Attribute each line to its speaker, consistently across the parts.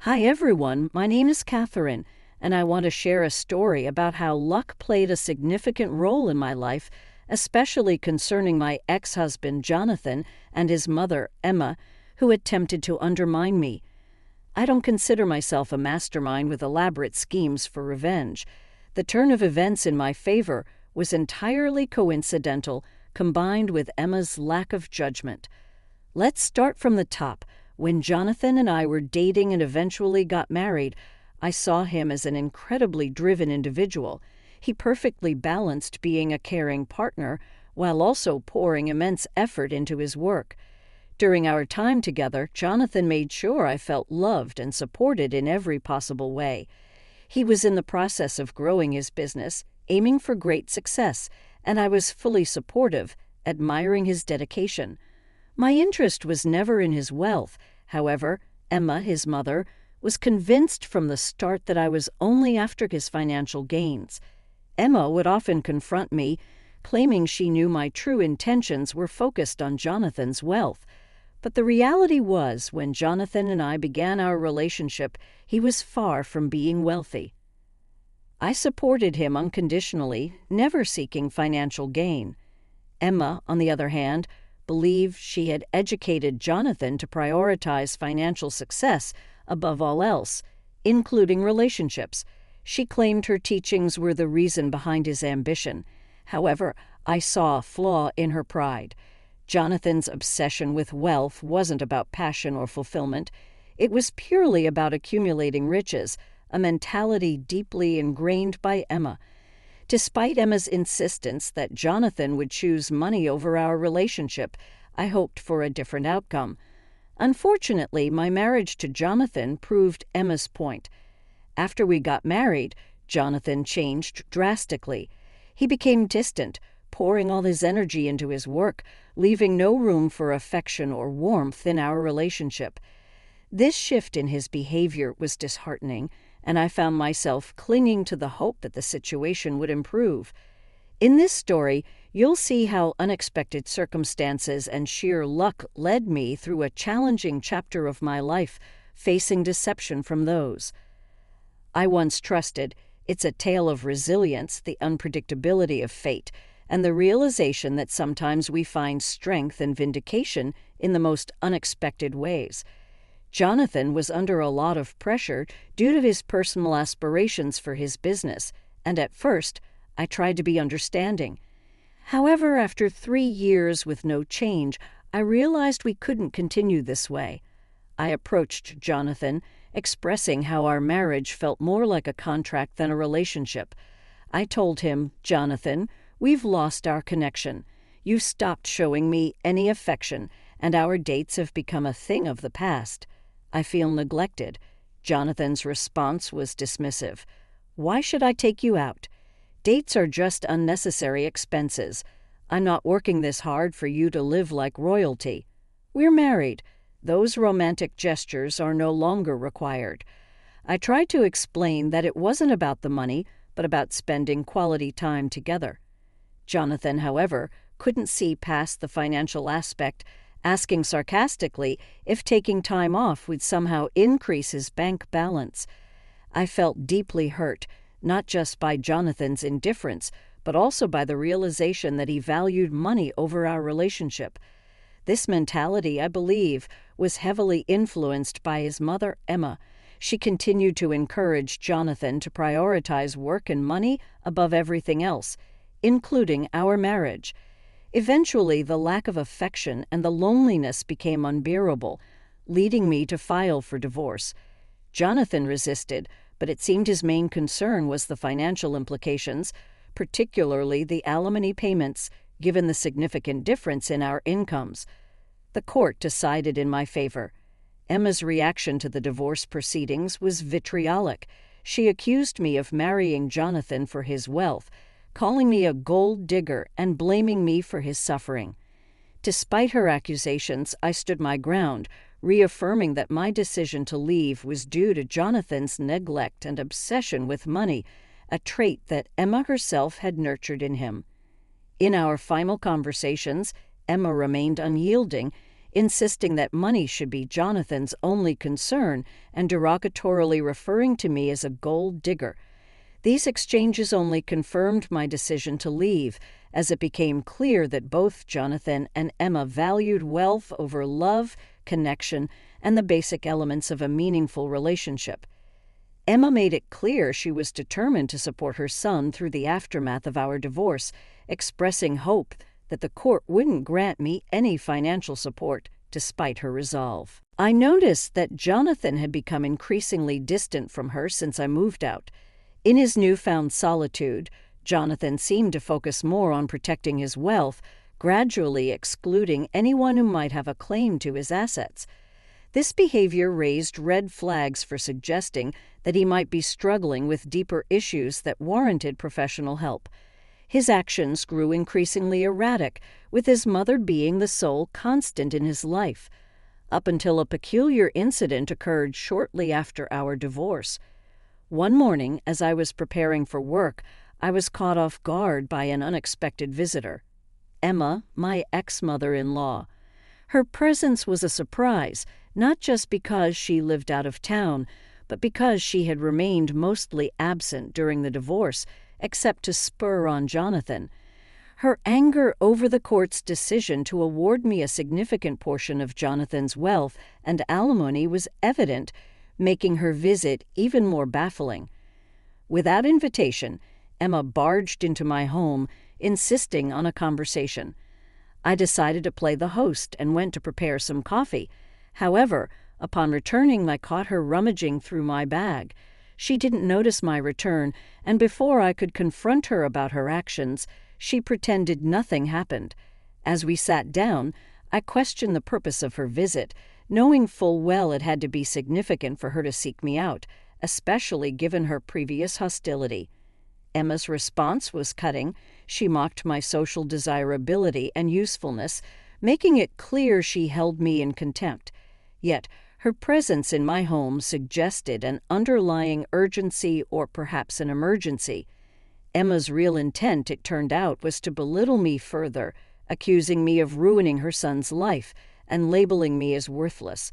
Speaker 1: Hi everyone, my name is Catherine, and I want to share a story about how luck played a significant role in my life, especially concerning my ex-husband Jonathan and his mother Emma, who attempted to undermine me. I don't consider myself a mastermind with elaborate schemes for revenge. The turn of events in my favor was entirely coincidental, combined with Emma's lack of judgment. Let's start from the top. When Jonathan and I were dating and eventually got married, I saw him as an incredibly driven individual. He perfectly balanced being a caring partner while also pouring immense effort into his work. During our time together, Jonathan made sure I felt loved and supported in every possible way. He was in the process of growing his business, aiming for great success, and I was fully supportive, admiring his dedication. My interest was never in his wealth. However, Emma, his mother, was convinced from the start that I was only after his financial gains. Emma would often confront me, claiming she knew my true intentions were focused on Jonathan's wealth. But the reality was, when Jonathan and I began our relationship, he was far from being wealthy. I supported him unconditionally, never seeking financial gain. Emma, on the other hand, believed she had educated Jonathan to prioritize financial success above all else, including relationships. She claimed her teachings were the reason behind his ambition. However, I saw a flaw in her pride. Jonathan's obsession with wealth wasn't about passion or fulfillment. It was purely about accumulating riches, a mentality deeply ingrained by Emma. Despite Emma's insistence that Jonathan would choose money over our relationship, I hoped for a different outcome. Unfortunately, my marriage to Jonathan proved Emma's point. After we got married, Jonathan changed drastically. He became distant, pouring all his energy into his work, leaving no room for affection or warmth in our relationship. This shift in his behavior was disheartening, and I found myself clinging to the hope that the situation would improve. In this story, you'll see how unexpected circumstances and sheer luck led me through a challenging chapter of my life, facing deception from those I once trusted. It's a tale of resilience, the unpredictability of fate, and the realization that sometimes we find strength and vindication in the most unexpected ways. Jonathan was under a lot of pressure due to his personal aspirations for his business, and at first, I tried to be understanding. However, after 3 years with no change, I realized we couldn't continue this way. I approached Jonathan, expressing how our marriage felt more like a contract than a relationship. I told him, "Jonathan, we've lost our connection. You've stopped showing me any affection, and our dates have become a thing of the past. I feel neglected." Jonathan's response was dismissive. "Why should I take you out? Dates are just unnecessary expenses. I'm not working this hard for you to live like royalty. We're married. Those romantic gestures are no longer required." I tried to explain that it wasn't about the money, but about spending quality time together. Jonathan, however, couldn't see past the financial aspect, asking sarcastically if taking time off would somehow increase his bank balance. I felt deeply hurt, not just by Jonathan's indifference, but also by the realization that he valued money over our relationship. This mentality, I believe, was heavily influenced by his mother, Emma. She continued to encourage Jonathan to prioritize work and money above everything else, including our marriage. Eventually, the lack of affection and the loneliness became unbearable, leading me to file for divorce. Jonathan resisted, but it seemed his main concern was the financial implications, particularly the alimony payments, given the significant difference in our incomes. The court decided in my favor. Emma's reaction to the divorce proceedings was vitriolic. She accused me of marrying Jonathan for his wealth, calling me a gold digger and blaming me for his suffering. Despite her accusations, I stood my ground, reaffirming that my decision to leave was due to Jonathan's neglect and obsession with money, a trait that Emma herself had nurtured in him. In our final conversations, Emma remained unyielding, insisting that money should be Jonathan's only concern and derogatorily referring to me as a gold digger. These exchanges only confirmed my decision to leave, as it became clear that both Jonathan and Emma valued wealth over love, connection, and the basic elements of a meaningful relationship. Emma made it clear she was determined to support her son through the aftermath of our divorce, expressing hope that the court wouldn't grant me any financial support, despite her resolve. I noticed that Jonathan had become increasingly distant from her since I moved out. In his newfound solitude, Jonathan seemed to focus more on protecting his wealth, gradually excluding anyone who might have a claim to his assets. This behavior raised red flags for suggesting that he might be struggling with deeper issues that warranted professional help. His actions grew increasingly erratic, with his mother being the sole constant in his life, up until a peculiar incident occurred shortly after our divorce. One morning, as I was preparing for work, I was caught off guard by an unexpected visitor. Emma, my ex-mother-in-law. Her presence was a surprise, not just because she lived out of town, but because she had remained mostly absent during the divorce, except to spur on Jonathan. Her anger over the court's decision to award me a significant portion of Jonathan's wealth and alimony was evident, making her visit even more baffling. Without invitation, Emma barged into my home, insisting on a conversation. I decided to play the host and went to prepare some coffee. However, upon returning, I caught her rummaging through my bag. She didn't notice my return, and before I could confront her about her actions, she pretended nothing happened. As we sat down, I questioned the purpose of her visit, knowing full well it had to be significant for her to seek me out, especially given her previous hostility. Emma's response was cutting. She mocked my social desirability and usefulness, making it clear she held me in contempt. Yet, her presence in my home suggested an underlying urgency or perhaps an emergency. Emma's real intent, it turned out, was to belittle me further, accusing me of ruining her son's life and labeling me as worthless.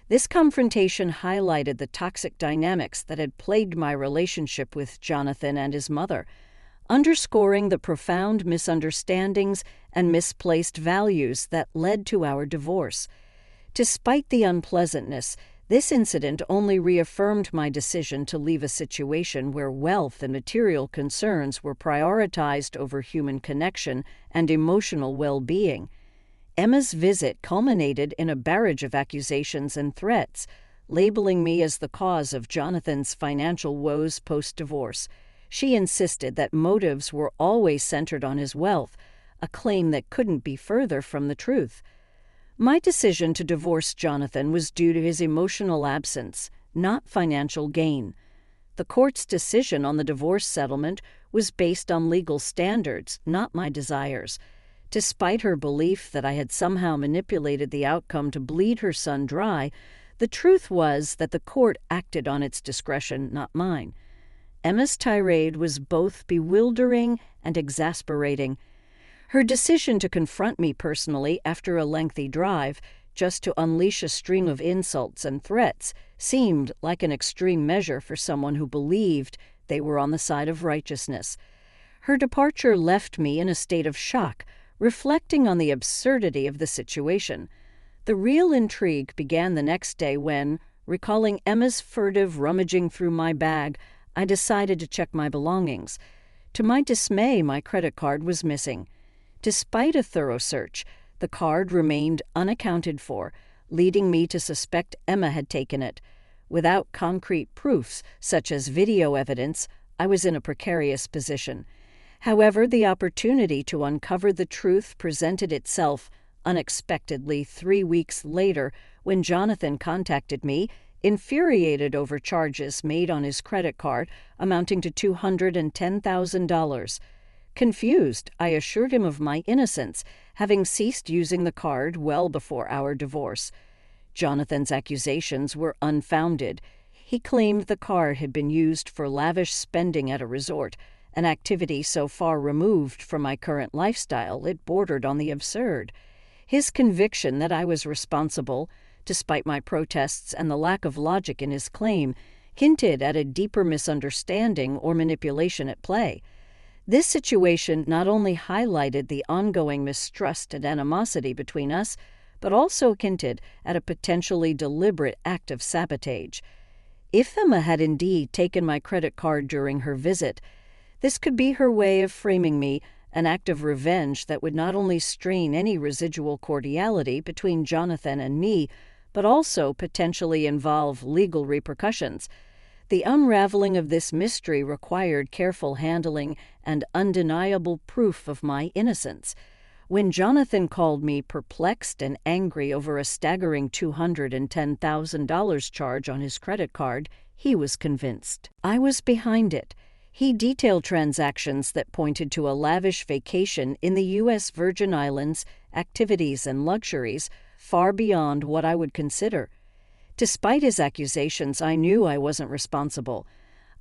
Speaker 1: This confrontation highlighted the toxic dynamics that had plagued my relationship with Jonathan and his mother, underscoring the profound misunderstandings and misplaced values that led to our divorce. Despite the unpleasantness, this incident only reaffirmed my decision to leave a situation where wealth and material concerns were prioritized over human connection and emotional well-being. Emma's visit culminated in a barrage of accusations and threats, labeling me as the cause of Jonathan's financial woes post-divorce. She insisted that motives were always centered on his wealth, a claim that couldn't be further from the truth. My decision to divorce Jonathan was due to his emotional absence, not financial gain. The court's decision on the divorce settlement was based on legal standards, not my desires. Despite her belief that I had somehow manipulated the outcome to bleed her son dry, the truth was that the court acted on its discretion, not mine. Emma's tirade was both bewildering and exasperating. Her decision to confront me personally after a lengthy drive, just to unleash a stream of insults and threats, seemed like an extreme measure for someone who believed they were on the side of righteousness. Her departure left me in a state of shock, reflecting on the absurdity of the situation. The real intrigue began the next day when, recalling Emma's furtive rummaging through my bag, I decided to check my belongings. To my dismay, my credit card was missing. Despite a thorough search, the card remained unaccounted for, leading me to suspect Emma had taken it. Without concrete proofs, such as video evidence, I was in a precarious position. However, the opportunity to uncover the truth presented itself unexpectedly 3 weeks later when Jonathan contacted me, infuriated over charges made on his credit card amounting to $210,000. Confused, I assured him of my innocence, having ceased using the card well before our divorce. Jonathan's accusations were unfounded. He claimed the card had been used for lavish spending at a resort, an activity so far removed from my current lifestyle it bordered on the absurd. His conviction that I was responsible, despite my protests and the lack of logic in his claim, hinted at a deeper misunderstanding or manipulation at play. This situation not only highlighted the ongoing mistrust and animosity between us, but also hinted at a potentially deliberate act of sabotage. If Emma had indeed taken my credit card during her visit, this could be her way of framing me an act of revenge that would not only strain any residual cordiality between Jonathan and me, but also potentially involve legal repercussions. The unraveling of this mystery required careful handling and undeniable proof of my innocence. When Jonathan called me perplexed and angry over a staggering $210,000 charge on his credit card, he was convinced I was behind it. He detailed transactions that pointed to a lavish vacation in the U.S. Virgin Islands, activities and luxuries far beyond what I would consider. Despite his accusations, I knew I wasn't responsible.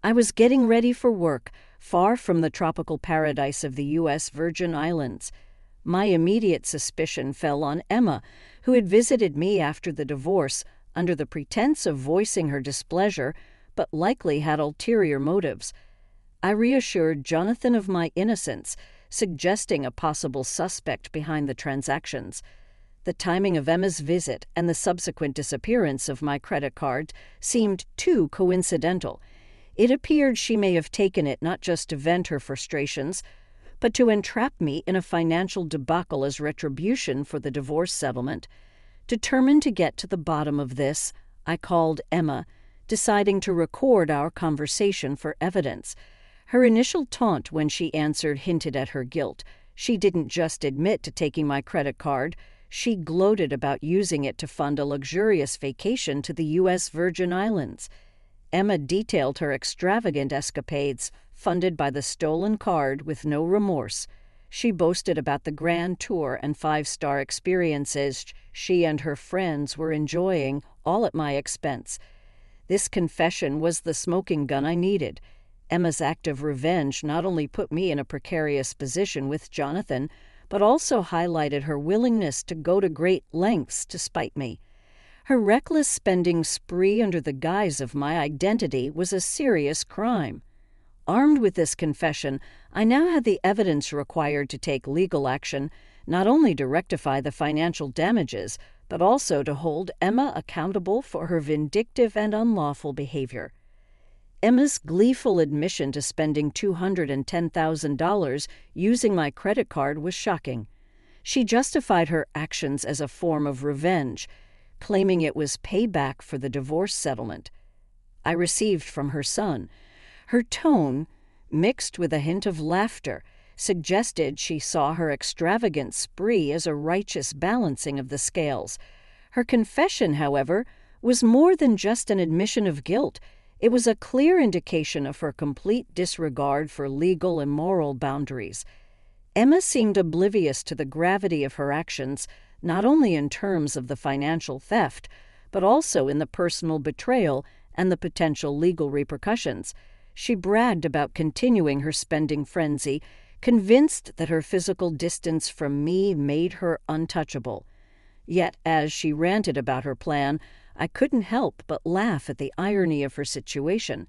Speaker 1: I was getting ready for work, far from the tropical paradise of the U.S. Virgin Islands. My immediate suspicion fell on Emma, who had visited me after the divorce under the pretense of voicing her displeasure, but likely had ulterior motives. I reassured Jonathan of my innocence, suggesting a possible suspect behind the transactions. The timing of Emma's visit and the subsequent disappearance of my credit card seemed too coincidental. It appeared she may have taken it not just to vent her frustrations, but to entrap me in a financial debacle as retribution for the divorce settlement. Determined to get to the bottom of this, I called Emma, deciding to record our conversation for evidence. Her initial taunt when she answered hinted at her guilt. She didn't just admit to taking my credit card, she gloated about using it to fund a luxurious vacation to the U.S. Virgin Islands. Emma detailed her extravagant escapades, funded by the stolen card with no remorse. She boasted about the grand tour and five-star experiences she and her friends were enjoying, all at my expense. This confession was the smoking gun I needed. Emma's act of revenge not only put me in a precarious position with Jonathan, but also highlighted her willingness to go to great lengths to spite me. Her reckless spending spree under the guise of my identity was a serious crime. Armed with this confession, I now had the evidence required to take legal action, not only to rectify the financial damages, but also to hold Emma accountable for her vindictive and unlawful behavior. Emma's gleeful admission to spending $210,000 using my credit card was shocking. She justified her actions as a form of revenge, claiming it was payback for the divorce settlement I received from her son. Her tone, mixed with a hint of laughter, suggested she saw her extravagant spree as a righteous balancing of the scales. Her confession, however, was more than just an admission of guilt. It was a clear indication of her complete disregard for legal and moral boundaries. Emma seemed oblivious to the gravity of her actions, not only in terms of the financial theft, but also in the personal betrayal and the potential legal repercussions. She bragged about continuing her spending frenzy, convinced that her physical distance from me made her untouchable. Yet, as she ranted about her plan, I couldn't help but laugh at the irony of her situation.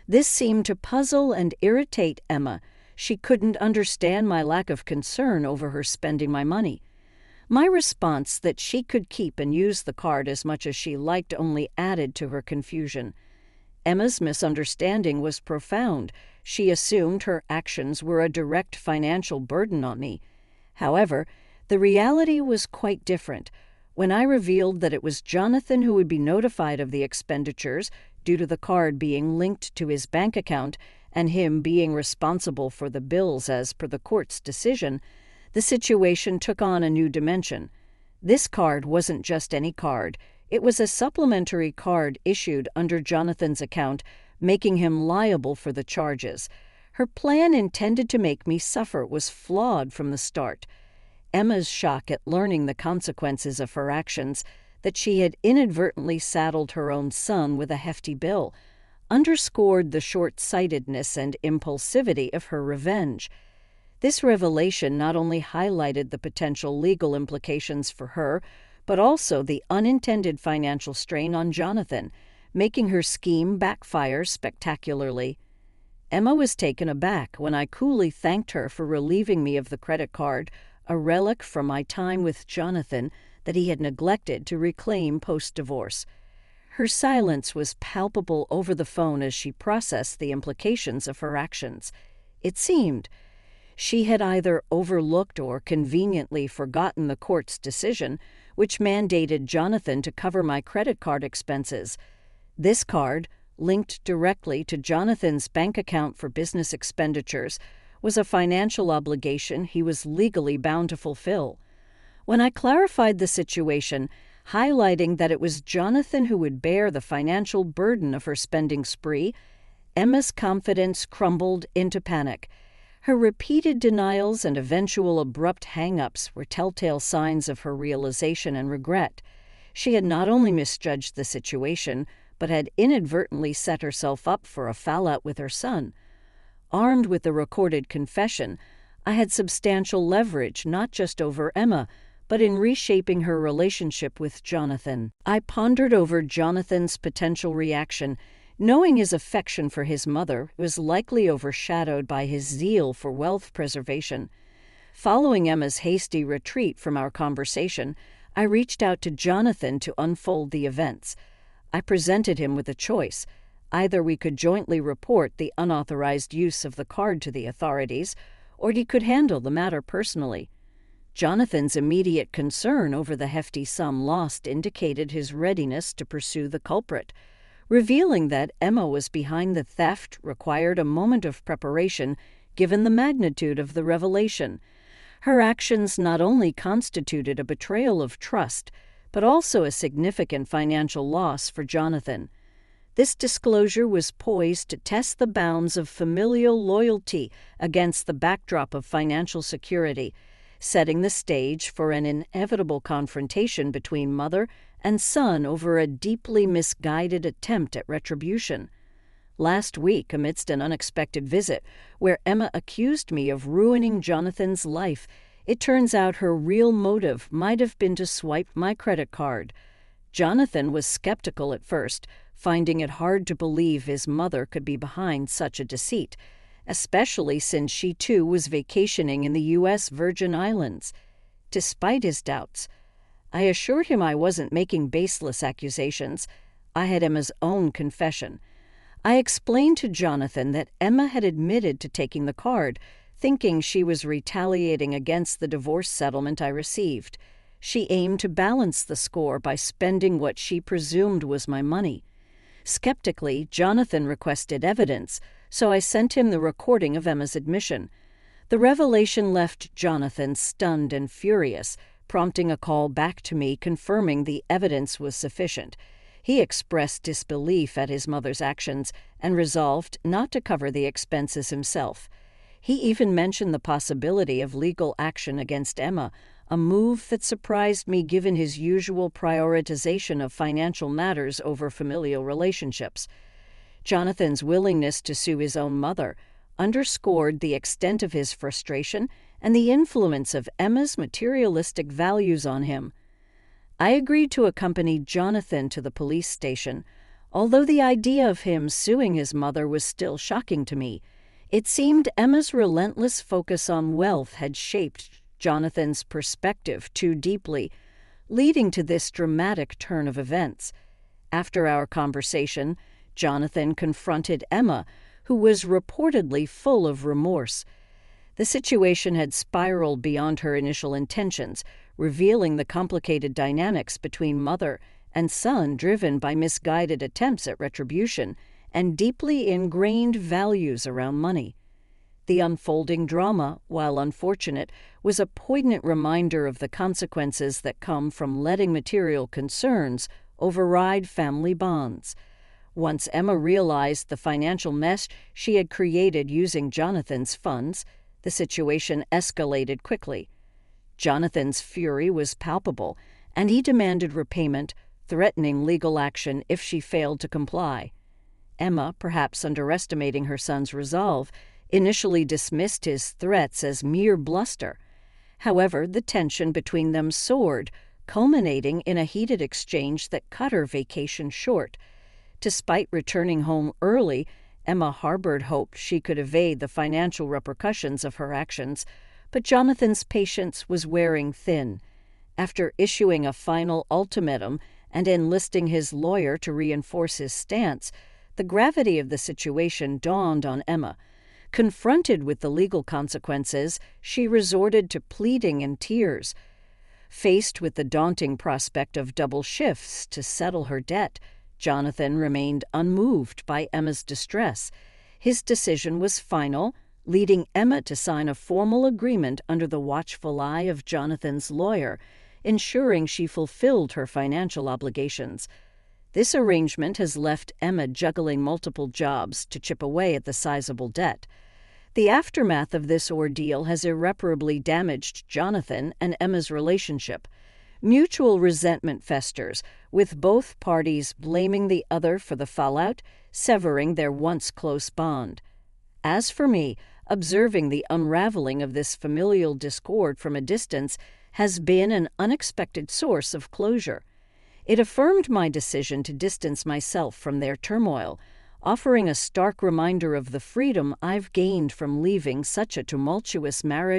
Speaker 1: This seemed to puzzle and irritate Emma. She couldn't understand my lack of concern over her spending my money. My response that she could keep and use the card as much as she liked only added to her confusion. Emma's misunderstanding was profound. She assumed her actions were a direct financial burden on me. However, the reality was quite different. When I revealed that it was Jonathan who would be notified of the expenditures due to the card being linked to his bank account and him being responsible for the bills as per the court's decision, the situation took on a new dimension. This card wasn't just any card. It was a supplementary card issued under Jonathan's account, making him liable for the charges. Her plan intended to make me suffer was flawed from the start. Emma's shock at learning the consequences of her actions, that she had inadvertently saddled her own son with a hefty bill, underscored the short-sightedness and impulsivity of her revenge. This revelation not only highlighted the potential legal implications for her, but also the unintended financial strain on Jonathan, making her scheme backfire spectacularly. Emma was taken aback when I coolly thanked her for relieving me of the credit card, a relic from my time with Jonathan that he had neglected to reclaim post-divorce. Her silence was palpable over the phone as she processed the implications of her actions. It seemed she had either overlooked or conveniently forgotten the court's decision, which mandated Jonathan to cover my credit card expenses. This card, linked directly to Jonathan's bank account for business expenditures, was a financial obligation he was legally bound to fulfill. When I clarified the situation, highlighting that it was Jonathan who would bear the financial burden of her spending spree, Emma's confidence crumbled into panic. Her repeated denials and eventual abrupt hang-ups were telltale signs of her realization and regret. She had not only misjudged the situation, but had inadvertently set herself up for a fallout with her son. Armed with the recorded confession, I had substantial leverage not just over Emma, but in reshaping her relationship with Jonathan. I pondered over Jonathan's potential reaction, knowing his affection for his mother was likely overshadowed by his zeal for wealth preservation. Following Emma's hasty retreat from our conversation, I reached out to Jonathan to unfold the events. I presented him with a choice. Either we could jointly report the unauthorized use of the card to the authorities, or he could handle the matter personally. Jonathan's immediate concern over the hefty sum lost indicated his readiness to pursue the culprit. Revealing that Emma was behind the theft required a moment of preparation, given the magnitude of the revelation. Her actions not only constituted a betrayal of trust, but also a significant financial loss for Jonathan. This disclosure was poised to test the bounds of familial loyalty against the backdrop of financial security, setting the stage for an inevitable confrontation between mother and son over a deeply misguided attempt at retribution. Last week, amidst an unexpected visit, where Emma accused me of ruining Jonathan's life, it turns out her real motive might have been to swipe my credit card. Jonathan was skeptical at first, finding it hard to believe his mother could be behind such a deceit, especially since she too was vacationing in the U.S. Virgin Islands. Despite his doubts, I assured him I wasn't making baseless accusations. I had Emma's own confession. I explained to Jonathan that Emma had admitted to taking the card, thinking she was retaliating against the divorce settlement I received. She aimed to balance the score by spending what she presumed was my money. Skeptically, Jonathan requested evidence, so I sent him the recording of Emma's admission. The revelation left Jonathan stunned and furious, prompting a call back to me confirming the evidence was sufficient. He expressed disbelief at his mother's actions and resolved not to cover the expenses himself. He even mentioned the possibility of legal action against Emma, a move that surprised me given his usual prioritization of financial matters over familial relationships. Jonathan's willingness to sue his own mother underscored the extent of his frustration and the influence of Emma's materialistic values on him. I agreed to accompany Jonathan to the police station, although the idea of him suing his mother was still shocking to me. It seemed Emma's relentless focus on wealth had shaped Jonathan's perspective too deeply, leading to this dramatic turn of events. After our conversation, Jonathan confronted Emma, who was reportedly full of remorse. The situation had spiraled beyond her initial intentions, revealing the complicated dynamics between mother and son driven by misguided attempts at retribution and deeply ingrained values around money. The unfolding drama, while unfortunate, was a poignant reminder of the consequences that come from letting material concerns override family bonds. Once Emma realized the financial mess she had created using Jonathan's funds, the situation escalated quickly. Jonathan's fury was palpable, and he demanded repayment, threatening legal action if she failed to comply. Emma, perhaps underestimating her son's resolve, initially dismissed his threats as mere bluster. However, the tension between them soared, culminating in a heated exchange that cut her vacation short. Despite returning home early, Emma harbored hope she could evade the financial repercussions of her actions, but Jonathan's patience was wearing thin. After issuing a final ultimatum and enlisting his lawyer to reinforce his stance, the gravity of the situation dawned on Emma. Confronted with the legal consequences, she resorted to pleading and tears. Faced with the daunting prospect of double shifts to settle her debt, Jonathan remained unmoved by Emma's distress. His decision was final, leading Emma to sign a formal agreement under the watchful eye of Jonathan's lawyer, ensuring she fulfilled her financial obligations. This arrangement has left Emma juggling multiple jobs to chip away at the sizable debt. The aftermath of this ordeal has irreparably damaged Jonathan and Emma's relationship. Mutual resentment festers, with both parties blaming the other for the fallout, severing their once close bond. As for me, observing the unraveling of this familial discord from a distance has been an unexpected source of closure. It affirmed my decision to distance myself from their turmoil, offering a stark reminder of the freedom I've gained from leaving such a tumultuous marriage